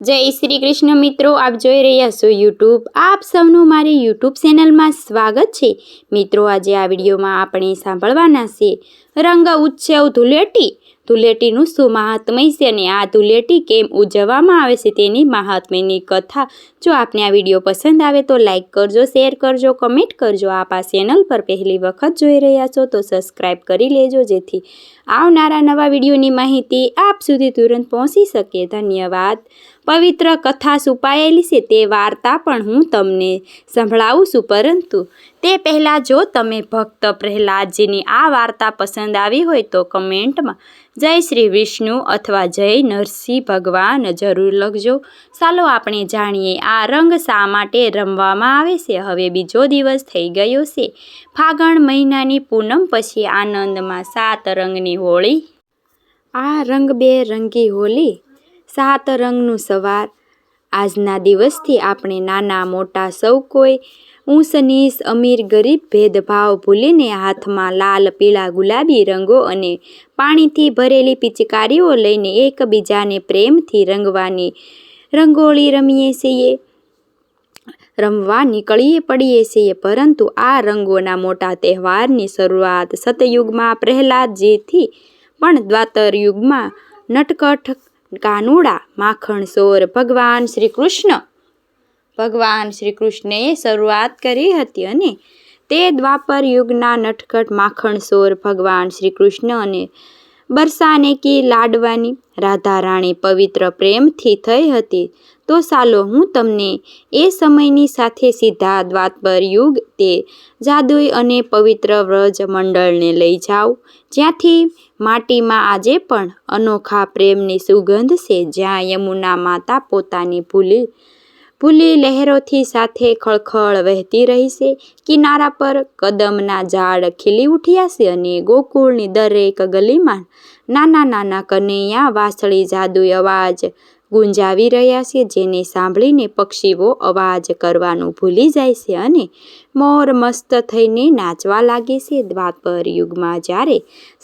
જય શ્રી કૃષ્ણ મિત્રો, આપ જોઈ રહ્યા છો યુટ્યુબ. આપ સૌનું મારી યુટ્યુબ ચેનલમાં સ્વાગત છે. મિત્રો, આજે આ વિડીયોમાં આપણે સાંભળવાના છે રંગ ઉત્સવ ધૂળેટી. ધૂળેટીનું શું મહાત્મય છે અને આ ધૂળેટી કેમ ઉજવવામાં આવે છે તેની મહાત્મ્યની કથા. જો આપને આ વિડીયો પસંદ આવે તો લાઈક કરજો, શેર કરજો, કમેન્ટ કરજો. આપ આ ચેનલ પર પહેલી વખત જોઈ રહ્યા છો તો સબસ્ક્રાઈબ કરી લેજો, જેથી આવનારા નવા વિડીયોની માહિતી આપ સુધી તુરંત પહોંચી શકે. ધન્યવાદ. પવિત્ર કથા છુપાયેલી છે તે વાર્તા પણ હું તમને સંભળાવું છું, પરંતુ તે પહેલાં જો તમે ભક્ત પ્રહલાદજીની આ વાર્તા પસંદ આવી હોય તો કમેન્ટમાં જય શ્રી વિષ્ણુ અથવા જય નરસિંહ ભગવાન જરૂર લખજો. ચાલો આપણે જાણીએ આ રંગ શા માટે રમવામાં આવે છે. હવે બીજો દિવસ થઈ ગયો છે. ફાગણ મહિનાની પૂનમ પછી આનંદમાં 7 રંગની હોળી. આ રંગબેરંગી હોળી, 7 રંગનું સવાર. આજના દિવસથી આપણે નાના મોટા સૌ કોઈ, ઊંચ નીચ, અમીર ગરીબ ભેદભાવ ભૂલીને હાથમાં લાલ પીળા ગુલાબી રંગો અને પાણીથી ભરેલી પિચકારીઓ લઈને એકબીજાને પ્રેમથી રંગવાની રંગોળી રમવા નીકળીએ પડીએ છીએ. પરંતુ આ રંગોના મોટા તહેવારની શરૂઆત સતયુગમાં પ્રહલાદજીથી પણ દ્વાપર યુગમાં નટખટ કાનુડા માખણચોર ભગવાન શ્રી કૃષ્ણએ શરૂઆત કરી હતી. અને તે દ્વાપર યુગના નટખટ માખણચોર ભગવાન શ્રી કૃષ્ણ અને બરસાનેકી લાડવાની રાધા રાણી પવિત્ર પ્રેમથી થઈ હતી. તો ચાલો હું તમને એ સમયની સાથે સીધા દ્વાપર યુગ, તે જાદુઈ અને પવિત્ર વ્રજ મંડળને લઈ જાઉં, જ્યાંથી માટીમાં આજે પણ અનોખા પ્રેમની સુગંધ છે, જ્યાં યમુના માતા પોતાની ભૂલી લહેરોથી સાથે ખળખળ વહેતી રહી છે. કિનારા પર કદમના ઝાડ ખીલી ઉઠ્યા છે અને ગોકુળની દરેક ગલીમાં નાના નાના કનૈયા વાંસળી જાદુઈ અવાજ ગુંજાવી રહ્યા છે, જેને સાંભળીને પક્ષીઓ અવાજ કરવાનું ભૂલી જાય છે અને મોર મસ્ત થઈને નાચવા લાગે છે. દ્વાપર યુગમાં જ્યારે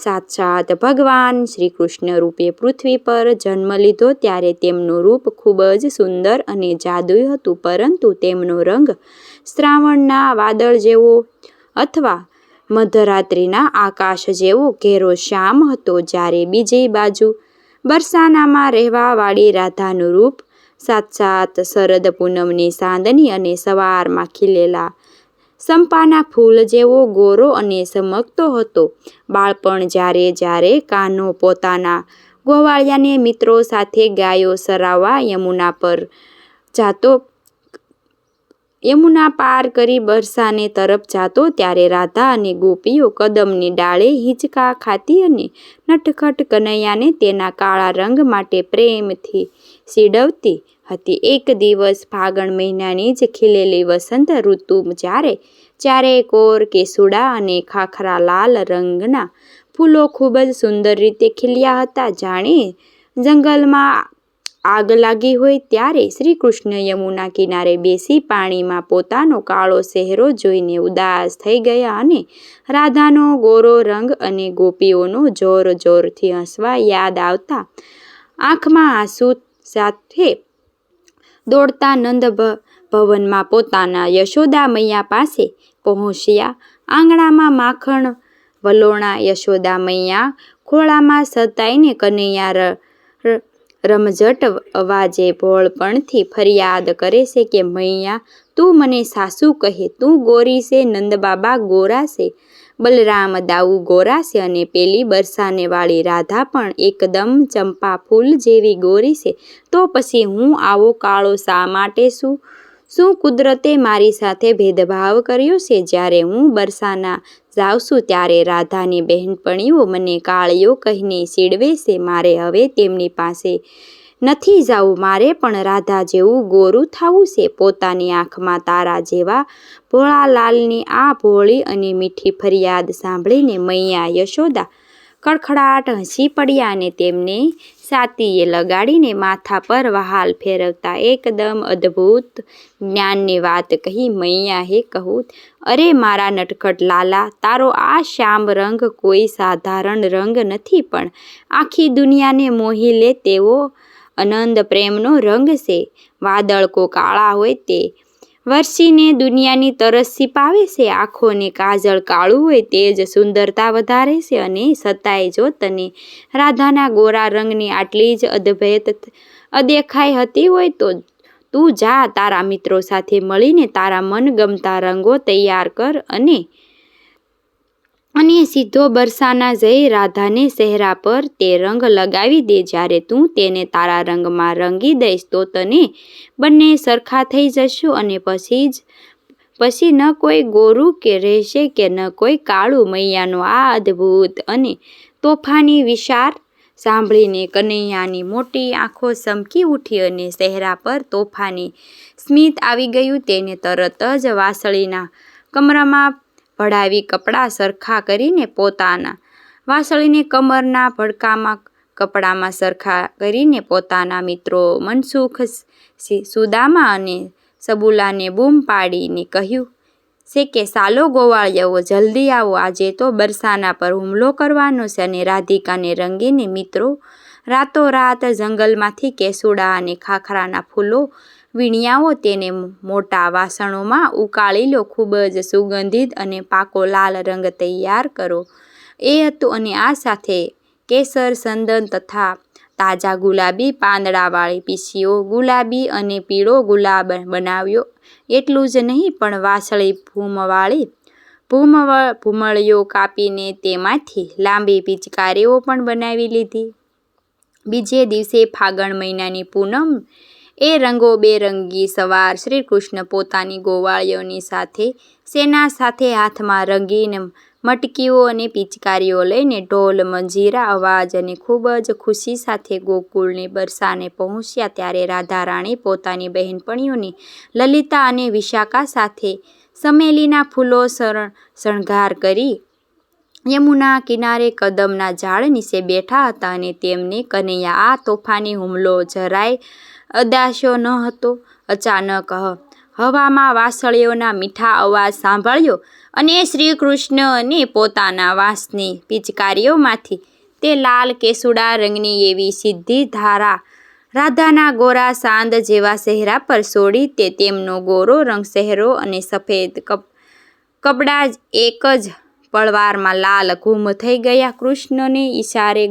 સાક્ષાત ભગવાન શ્રી કૃષ્ણ રૂપે પૃથ્વી પર જન્મ લીધો, ત્યારે તેમનું રૂપ ખૂબ જ સુંદર અને જાદુઈ હતું, પરંતુ તેમનો રંગ શ્રાવણના વાદળ જેવો અથવા મધરાત્રિના આકાશ જેવો ઘેરો શ્યામ હતો. જ્યારે બીજી બાજુ બરસાનામાં રહેવાવાળી રાધાનું રૂપ સાક્ષાત શરદ પૂનમની ચાંદની અને સવારમાં ખીલેલા ચંપાના ફૂલ જેવો ગોરો અને ચમકતો હતો. બાળપણ. જ્યારે કાન્હો પોતાના ગોવાળિયાને મિત્રો સાથે ગાયો ચરાવવા યમુના પાર કરી બરસાને તરફ જાતો, ત્યારે રાધા અને ગોપીઓ કદમની ડાળે હિંચકા ખાતી અને નટખટ કનૈયાને તેના કાળા રંગ માટે પ્રેમથી ચીડવતી હતી. એક દિવસ ફાગણ મહિનાની જ ખીલેલી વસંત ઋતુ, જ્યારે ચારેકોર કેસુડા અને ખાખરા લાલ રંગના ફૂલો ખૂબ જ સુંદર રીતે ખીલ્યા હતા, જાણે જંગલમાં આગ લાગી હોય. ત્યારે શ્રી કૃષ્ણ યમુના કિનારે બેસી પાણીમાં પોતાનો કાળો ચહેરો જોઈને ઉદાસ થઈ ગયા અને રાધાનો ગોરો રંગ અને ગોપીઓનો જોર જોરથી હસવા યાદ આવતા આંખમાં આંસુ સાથે દોડતા નંદ ભવનમાં પોતાના યશોદા મૈયા પાસે પહોંચ્યા. આંગણામાં માખણ વલોણા. યશોદા મૈયા ખોળામાં સતાઈને કનૈયા રમઝટ અવાજે ભોળપણથી ફરિયાદ કરે છે કે મૈયા, તું મને સાસુ કહે. તું ગોરી છે, નંદબાબા ગોરા છે, બલરામ દાઉ ગોરા છે અને પેલી બરસાનેવાળી રાધા પણ એકદમ ચંપા ફૂલ જેવી ગોરી છે. તો પછી હું આવો કાળો શા માટે છું? શું કુદરતે મારી સાથે ભેદભાવ કર્યો છે? જ્યારે હું બરસાના જાઉં છું ત્યારે રાધાની બહેનપણીઓ મને કાળિયો કહીને ચીડવે છે. મારે હવે તેમની પાસે નથી જાવું. મારે પણ રાધા જેવું ગોરું થવું છે. પોતાની આંખમાં તારા જેવા ભોળાલાલની આ ભોળી અને મીઠી ફરિયાદ સાંભળીને મૈયા યશોદા ખડખડાટ હસી પડ્યા અને તેમને છાતીએ લગાડીને માથા પર વહાલ ફેરવતા એકદમ અદ્ભુત જ્ઞાનની વાત કહી. મૈયાએ કહ્યું, અરે મારા નટખટ લાલા, તારો આ શ્યામ રંગ કોઈ સાધારણ રંગ નથી, પણ આખી દુનિયાને મોહી લે તેવો આનંદ પ્રેમનો રંગ છે. વાદળ કો કાળા હોય તે વરસીને દુનિયાની તરસ છીપાવે છે. આંખોને કાજળ કાળું હોય તે જ સુંદરતા વધારે છે. અને છતાંય જો તને રાધાના ગોરા રંગની આટલી જ અદેખાઈ હતી હોય તો તું જા તારા મિત્રો સાથે મળીને તારા મનગમતા રંગો તૈયાર કર અને સીધો બરસાના જઈ રાધાને ચહેરા પર તે રંગ લગાવી દે. જ્યારે તું તેને તારા રંગમાં રંગી દઈશ તો તને બંને સરખા થઈ જશો અને પછી ન કોઈ ગોરું કે રહેશે કે ન કોઈ કાળું. મૈયાનો આ અદ્ભુત અને તોફાની વિચાર સાંભળીને કનૈયાની મોટી આંખો ચમકી ઉઠી અને ચહેરા પર તોફાની સ્મિત આવી ગયું. તેને તરત જ વાસળીના કમરમાં ભળાવી કપડાં સરખા કરીને પોતાના મિત્રો મનસુખ, સુદામા અને સબુલાને બૂમ પાડીને કહ્યું છે કે ચાલો ગોવાળિયાઓ જલ્દી આવો, આજે તો બરસાના પર હુમલો કરવાનો છે. અને રાધિકાને રંગીને મિત્રો રાતોરાત જંગલમાંથી કેસુડા અને ખાખરાના ફૂલો વીણ્યાઓ તેને મોટા વાસણોમાં ઉકાળી લો. ખૂબ જ સુગંધિત અને પાકો લાલ રંગ તૈયાર કરો એ હતું. અને આ સાથે કેસર, ચંદન તથા તાજા ગુલાબી પાંદડાવાળી પીસીઓ ગુલાબી અને પીળો ગુલાબ બનાવ્યો. એટલું જ નહીં પણ વાસળી ભૂમળીઓ કાપીને તેમાંથી લાંબી પિચકારીઓ પણ બનાવી લીધી. બીજે દિવસે ફાગણ મહિનાની પૂનમ એ રંગોબેરંગી સવાર શ્રીકૃષ્ણ પોતાની ગોવાળીઓની સેના સાથે હાથમાં રંગીન મટકીઓ અને પિચકારીઓ લઈને ઢોલ મંજીરા અવાજ અને ખૂબ જ ખુશી સાથે ગોકુળની બરસાને પહોંચ્યા. ત્યારે રાધા રાણી પોતાની બહેનપણીઓની લલિતા અને વિશાખા સાથે ચમેલીના ફૂલો શણગાર કરી યમુના કિનારે કદમના ઝાડ નીચે બેઠા હતા. અને તેમને કનૈયા આ તોફાની હુમલો જરાય અદાસ્યો ન હતો. અચાનક હવામાં વાંસળીઓના મીઠા અવાજ સાંભળ્યો અને શ્રીકૃષ્ણને પોતાના વાંસની પિચકારીઓમાંથી તે લાલ કેસુડા રંગની એવી સીધી ધારા રાધાના ગોરા ચાંદ જેવા ચહેરા પર છોડી તે તેમનો ગોરો રંગ, ચહેરો અને સફેદ કપડાં એક જ પળવારમાં લાલ ઘૂમ થઈ ગયા. કૃષ્ણને ઈશારે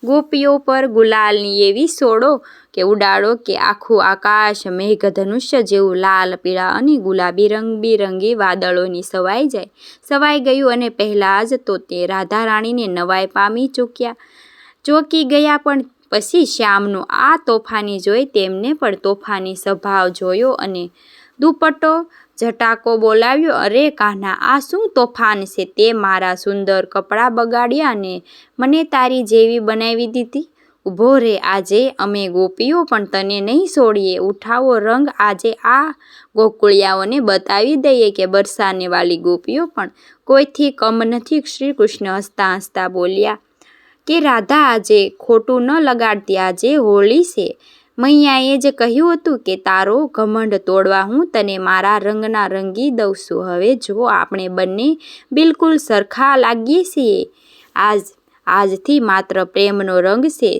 ગોપીઓ પર ગુલાલની એવી સોડો કે ઉડાડો કે આખું આકાશ મેઘધનુષ્ય જેવું લાલ, પીળા અને ગુલાબી રંગબેરંગી વાદળોની છવાઈ ગયું. અને પહેલાં જ તો તે રાધા રાણીને નવાઈ પામી ચોંકી ગયા, પણ પછી શ્યામનું આ તોફાની જોઈ તેમને પણ તોફાની સ્વભાવ જોયો અને દુપટ્ટો ઝટાકો બોલાવ્યો, અરે કાન્હા, આ શું તોફાન છે? તે મારા સુંદર કપડાં બગાડ્યા અને મને તારી જેવી બનાવી દીધી. ઊભો રહે, આજે અમે ગોપીઓ પણ તને નહીં છોડીએ. ઉઠાવો રંગ, આજે આ ગોકુળિયાઓને બતાવી દઈએ કે બરસાને વાલી ગોપીઓ પણ કોઈથી કમ નથી. શ્રીકૃષ્ણ હસતા હસતા બોલ્યા કે રાધા, આજે ખોટું ન લગાડતી, આજે હોળી છે. મૈયાએ જ કહ્યું હતું કે તારો ઘમંડ તોડવા હું તને મારા રંગના રંગી દઉં છું. હવે જો આપણે બંને બિલકુલ સરખા લાગીએ છીએ. આજથી માત્ર પ્રેમનો રંગ છે.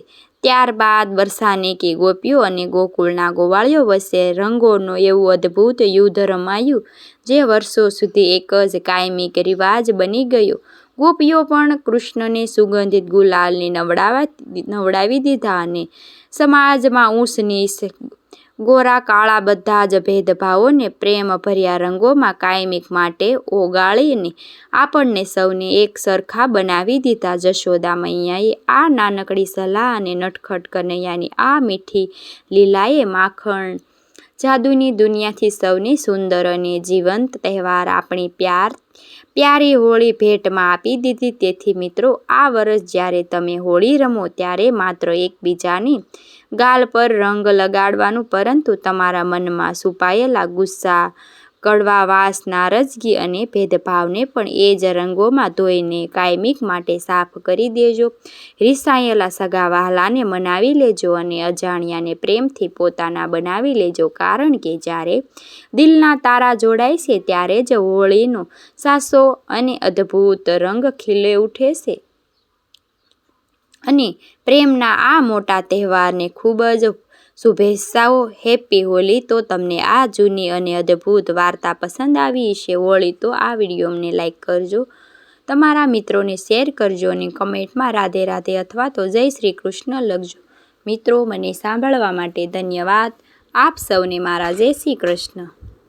ત્યારબાદ બરસાને કે ગોપીઓ અને ગોકુળના ગોવાળીઓ વચ્ચે રંગોનું એવું અદ્ભુત યુદ્ધ રમાયું જે વર્ષો સુધી એક જ કાયમી રિવાજ બની ગયો. ગોપીઓ પણ કૃષ્ણને સુગંધિત ગુલાલની નવડાવી દીધા અને સમાજમાં ઊંચ નીચ, ગોરા કાળા બધા જ ભેદભાવોને પ્રેમભર્યા રંગોમાં કાયમિક માટે ઓગાળીને આપણને સૌને એક સરખા બનાવી દીધા. જશોદા મૈયાએ આ નાનકડી સલાહ અને નટખટ કનૈયાની આ મીઠી લીલાએ માખણ જાદુની દુનિયાથી સૌને સુંદર અને જીવંત તહેવાર આપણી પ્યારી હોળી ભેટમાં આપી દીધી. તેથી મિત્રો, આ વર્ષ જ્યારે તમે હોળી રમો ત્યારે માત્ર એકબીજાને ગાલ પર રંગ લગાડવાનું, પરંતુ તમારા મનમાં છુપાયેલા ગુસ્સા, કડવાશ, નારાજગી અને ભેદભાવને પણ એ જ રંગોમાં ધોઈને કાયમિક માટે સાફ કરી દેજો. રિસાયેલા સગા વહાલાને મનાવી લેજો અને અજાણ્યાને પ્રેમથી પોતાના બનાવી લેજો, કારણ કે જ્યારે દિલના તારા જોડાય છે ત્યારે જ હોળીનો સાચો અને અદ્ભુત રંગ ખીલી ઉઠે છે. અને પ્રેમના આ મોટા તહેવારને ખૂબ જ શુભેચ્છાઓ. હેપી હોલી. તો તમને આ જૂની અને અદ્ભુત વાર્તા પસંદ આવી હશે હોળી તો આ વિડીયોને લાઈક કરજો, તમારા મિત્રોને શેર કરજો અને કમેન્ટમાં રાધે રાધે અથવા તો જય શ્રી કૃષ્ણ લખજો. મિત્રો, મને સાંભળવા માટે ધન્યવાદ. આપ સૌને મારા જય શ્રી કૃષ્ણ.